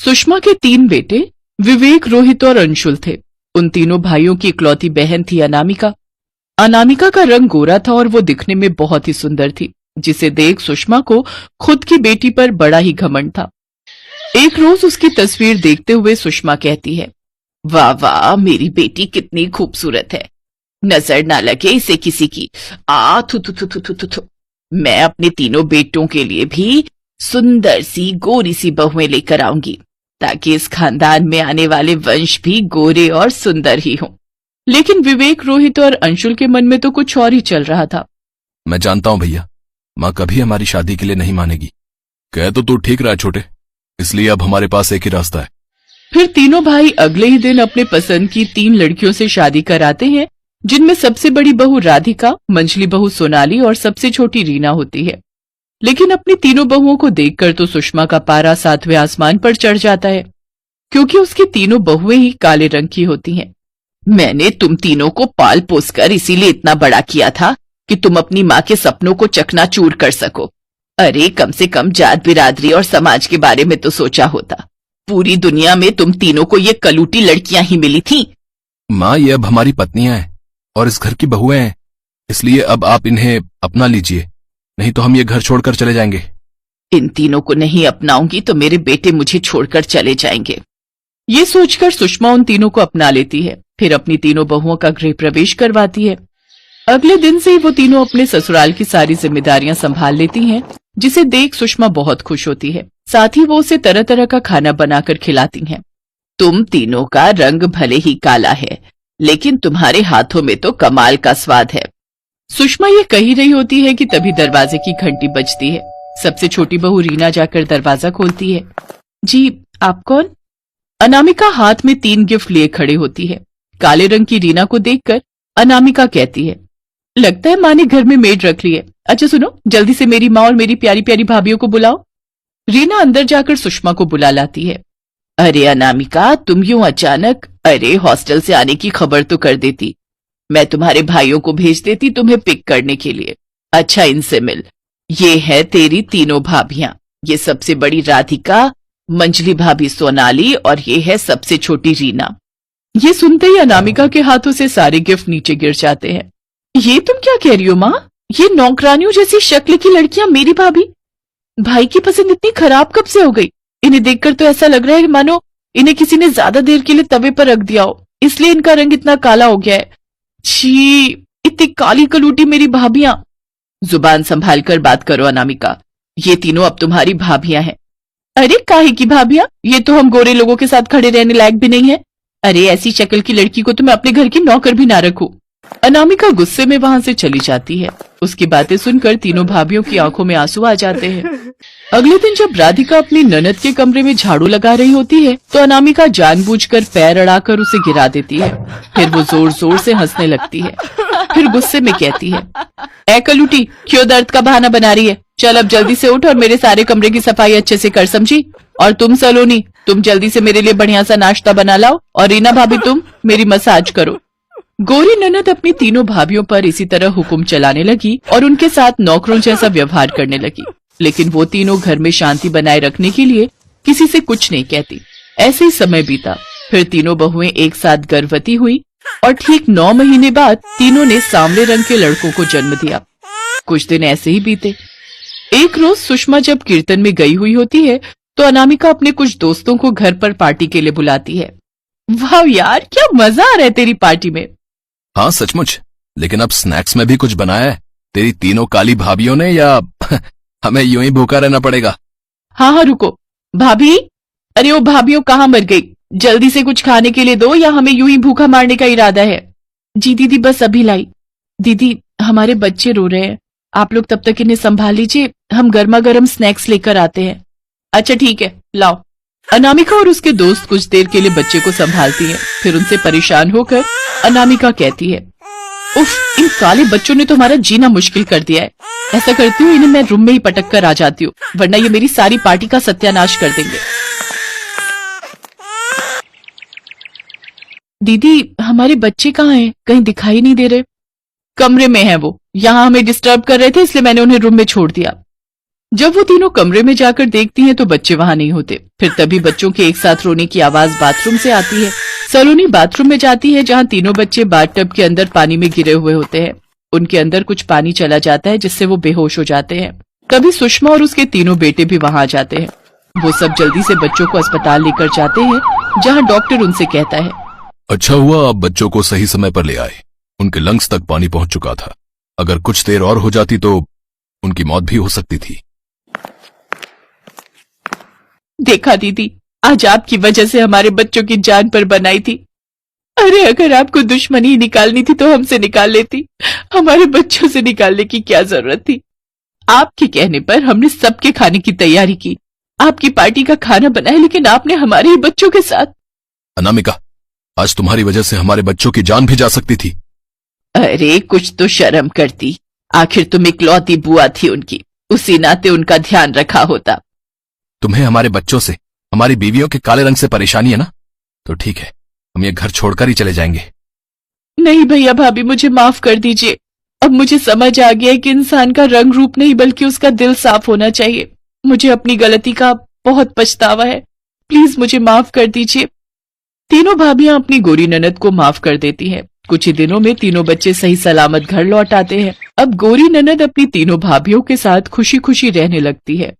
सुषमा के 3 बेटे विवेक, रोहित और अंशुल थे। उन तीनों भाइयों की इकलौती बहन थी अनामिका। अनामिका का रंग गोरा था और वो दिखने में बहुत ही सुंदर थी, जिसे देख सुषमा को खुद की बेटी पर बड़ा ही घमंड था। एक रोज उसकी तस्वीर देखते हुए सुषमा कहती है, वाह वाह, मेरी बेटी कितनी खूबसूरत है, नजर ना लगे इसे किसी की। आ थु थु थु थु थु थु थु। मैं अपने तीनों बेटों के लिए भी सुंदर सी गोरी सी बहुएं लेकर आऊंगी, ताकि इस खानदान में आने वाले वंश भी गोरे और सुंदर ही हों। लेकिन विवेक, रोहित और अंशुल के मन में तो कुछ और ही चल रहा था। मैं जानता हूं भैया, माँ कभी हमारी शादी के लिए नहीं मानेगी। कह तो तू ठीक रहा है छोटे, इसलिए अब हमारे पास एक ही रास्ता है। फिर तीनों भाई अगले ही दिन अपने पसंद की 3 लड़कियों से शादी कराते हैं, जिनमें सबसे बड़ी बहू राधिका, मंझली बहू सोनाली और सबसे छोटी रीना होती है। लेकिन अपनी तीनों बहुओं को देखकर तो सुषमा का पारा 7वें आसमान पर चढ़ जाता है, क्योंकि उसकी तीनों बहुएं ही काले रंग की होती हैं। मैंने तुम तीनों को पाल पोस कर इसीलिए इतना बड़ा किया था कि तुम अपनी माँ के सपनों को चकनाचूर कर सको। अरे कम से कम जात बिरादरी और समाज के बारे में तो सोचा होता। पूरी दुनिया में तुम तीनों को ये कलूटी लड़कियां ही मिली थीं। माँ, ये अब हमारी पत्नियां हैं और इस घर की बहुएं हैं, इसलिए अब आप इन्हें अपना लीजिए, नहीं तो हम ये घर छोड़कर चले जाएंगे। इन तीनों को नहीं अपनाऊंगी तो मेरे बेटे मुझे छोड़कर चले जाएंगे। ये सोचकर सुषमा उन तीनों को अपना लेती है, फिर अपनी तीनों बहुओं का गृह प्रवेश करवाती है। अगले दिन से ही वो तीनों अपने ससुराल की सारी जिम्मेदारियां संभाल लेती हैं, जिसे देख सुषमा बहुत खुश होती है। साथ ही वो उसे तरह तरह का खाना बनाकर खिलाती हैं। तुम तीनों का रंग भले ही काला है, लेकिन तुम्हारे हाथों में तो कमाल का स्वाद है। सुषमा ये कही रही होती है कि तभी दरवाजे की घंटी बजती है। सबसे छोटी बहू रीना जाकर दरवाजा खोलती है। जी, आप कौन? अनामिका हाथ में 3 गिफ्ट लिए खड़े होती है। काले रंग की रीना को देखकर अनामिका कहती है, लगता है माँ ने घर में मेड रख ली है। अच्छा सुनो, जल्दी से मेरी माँ और मेरी प्यारी प्यारी भाभियों को बुलाओ। रीना अंदर जाकर सुषमा को बुला लाती है। अरे अनामिका, तुम यूं अचानक? अरे हॉस्टल से आने की खबर तो कर देती, मैं तुम्हारे भाइयों को भेज देती तुम्हें पिक करने के लिए। अच्छा, इनसे मिल। ये है तेरी तीनों भाभियां। ये सबसे बड़ी राधिका, मंझली भाभी सोनाली और ये है सबसे छोटी रीना। ये सुनते ही अनामिका के हाथों से सारे गिफ्ट नीचे गिर जाते हैं। ये तुम क्या कह रही हो माँ? ये नौकरानियों जैसी शक्ल की लड़कियां मेरी भाभी? भाई की पसंद इतनी खराब कब से हो गई? इन्हें देखकर तो ऐसा लग रहा है मानो इन्हें किसी ने ज्यादा देर के लिए तवे पर रख दिया हो, इसलिए इनका रंग इतना काला हो गया है। छी, इतनी काली कलूटी मेरी भाभियां। जुबान संभाल कर बात करो अनामिका, ये तीनों अब तुम्हारी भाभियां हैं। अरे काहे की भाभियां? ये तो हम गोरे लोगों के साथ खड़े रहने लायक भी नहीं है। अरे ऐसी शक्ल की लड़की को तो मैं अपने घर की नौकर भी ना रखूं। अनामिका गुस्से में वहां से चली जाती है। उसकी बातें सुनकर तीनों भाभियों की आंखों में आंसू आ जाते हैं। अगले दिन जब राधिका अपनी ननद के कमरे में झाड़ू लगा रही होती है, तो अनामिका जानबूझकर पैर अड़ाकर उसे गिरा देती है। फिर वो जोर जोर से हंसने लगती है। फिर गुस्से में कहती है, ऐ कलूटी, क्यों दर्द का बहाना बना रही है? चल अब जल्दी से उठ और मेरे सारे कमरे की सफाई अच्छे से कर, समझी? और तुम सलोनी, तुम जल्दी से मेरे लिए बढ़िया सा नाश्ता बना लाओ, और रीना भाभी तुम मेरी मसाज करो। गोरी ननद अपनी तीनों भाभियों पर इसी तरह हुक्म चलाने लगी और उनके साथ नौकरों जैसा व्यवहार करने लगी। लेकिन वो तीनों घर में शांति बनाए रखने के लिए किसी से कुछ नहीं कहती। ऐसे ही समय बीता। फिर तीनों बहुएं एक साथ गर्भवती हुई और ठीक 9 महीने बाद तीनों ने सांवले रंग के लड़कों को जन्म दिया। कुछ दिन ऐसे ही बीते। एक रोज सुषमा जब कीर्तन में गई हुई होती है, तो अनामिका अपने कुछ दोस्तों को घर पर पार्टी के लिए बुलाती है। वाह यार, क्या मजा आ रहा है तेरी पार्टी में। हाँ सचमुच, लेकिन अब स्नैक्स में भी कुछ बनाया है तेरी तीनों काली भाभियों ने, या हमें यूं ही भूखा रहना पड़ेगा? हाँ हाँ रुको, भाभी, अरे वो भाभियों कहाँ मर गई? जल्दी से कुछ खाने के लिए दो, या हमें यूं ही भूखा मारने का इरादा है? जी दीदी, बस अभी लाई। दीदी, हमारे बच्चे रो रहे हैं, आप लोग तब तक इन्हें संभाल लीजिए, हम गर्मा गर्म स्नैक्स लेकर आते हैं। अच्छा ठीक है, लाओ। अनामिका और उसके दोस्त कुछ देर के लिए बच्चे को संभालती हैं। फिर उनसे परेशान होकर अनामिका कहती है, उफ, इन काले बच्चों ने तो हमारा जीना मुश्किल कर दिया है। ऐसा करती हूँ इन्हें मैं रूम में ही पटक कर आ जाती हूँ, वरना ये मेरी सारी पार्टी का सत्यानाश कर देंगे। दीदी, हमारे बच्चे कहाँ हैं? कहीं दिखाई नहीं दे रहे। कमरे में है वो, यहाँ हमें डिस्टर्ब कर रहे थे, इसलिए मैंने उन्हें रूम में छोड़ दिया। जब वो तीनों कमरे में जाकर देखती हैं तो बच्चे वहां नहीं होते। फिर तभी बच्चों के एक साथ रोने की आवाज बाथरूम से आती है। सलोनी बाथरूम में जाती है जहां तीनों बच्चे बाथटब के अंदर पानी में गिरे हुए होते हैं। उनके अंदर कुछ पानी चला जाता है जिससे वो बेहोश हो जाते हैं। तभी सुषमा और उसके तीनों बेटे भी वहां आ जाते हैं। वो सब जल्दी से बच्चों को अस्पताल लेकर जाते हैं जहां डॉक्टर उनसे कहता है, अच्छा हुआ आप बच्चों को सही समय पर ले आए। उनके लंग्स तक पानी पहुंच चुका था। अगर कुछ देर और हो जाती तो उनकी मौत भी हो सकती थी। देखा दीदी, आज आपकी वजह से हमारे बच्चों की जान पर बनाई थी। अरे अगर आपको दुश्मनी निकालनी थी तो हमसे निकाल लेती, हमारे बच्चों से निकालने की क्या जरूरत थी। आपके कहने पर हमने सबके खाने की तैयारी की, आपकी पार्टी का खाना बनाया, लेकिन आपने हमारे ही बच्चों के साथ। अनामिका, आज तुम्हारी वजह से हमारे बच्चों की जान भी जा सकती थी। अरे कुछ तो शर्म करती, आखिर तुम इकलौती बुआ थी उनकी, उसी नाते उनका ध्यान रखा होता। तुम्हें हमारे बच्चों से, हमारी बीवियों के काले रंग से परेशानी है ना, तो ठीक है, हम ये घर छोड़कर ही चले जाएंगे। नहीं भैया भाभी, मुझे माफ कर दीजिए। अब मुझे समझ आ गया है कि इंसान का रंग रूप नहीं बल्कि उसका दिल साफ होना चाहिए। मुझे अपनी गलती का बहुत पछतावा है, प्लीज मुझे माफ कर दीजिए। तीनों भाभियां अपनी गोरी ननद को माफ कर देती हैं। कुछ ही दिनों में तीनों बच्चे सही सलामत घर लौट आते हैं। अब गोरी ननद अपनी तीनों भाभियों के साथ खुशी खुशी रहने लगती है।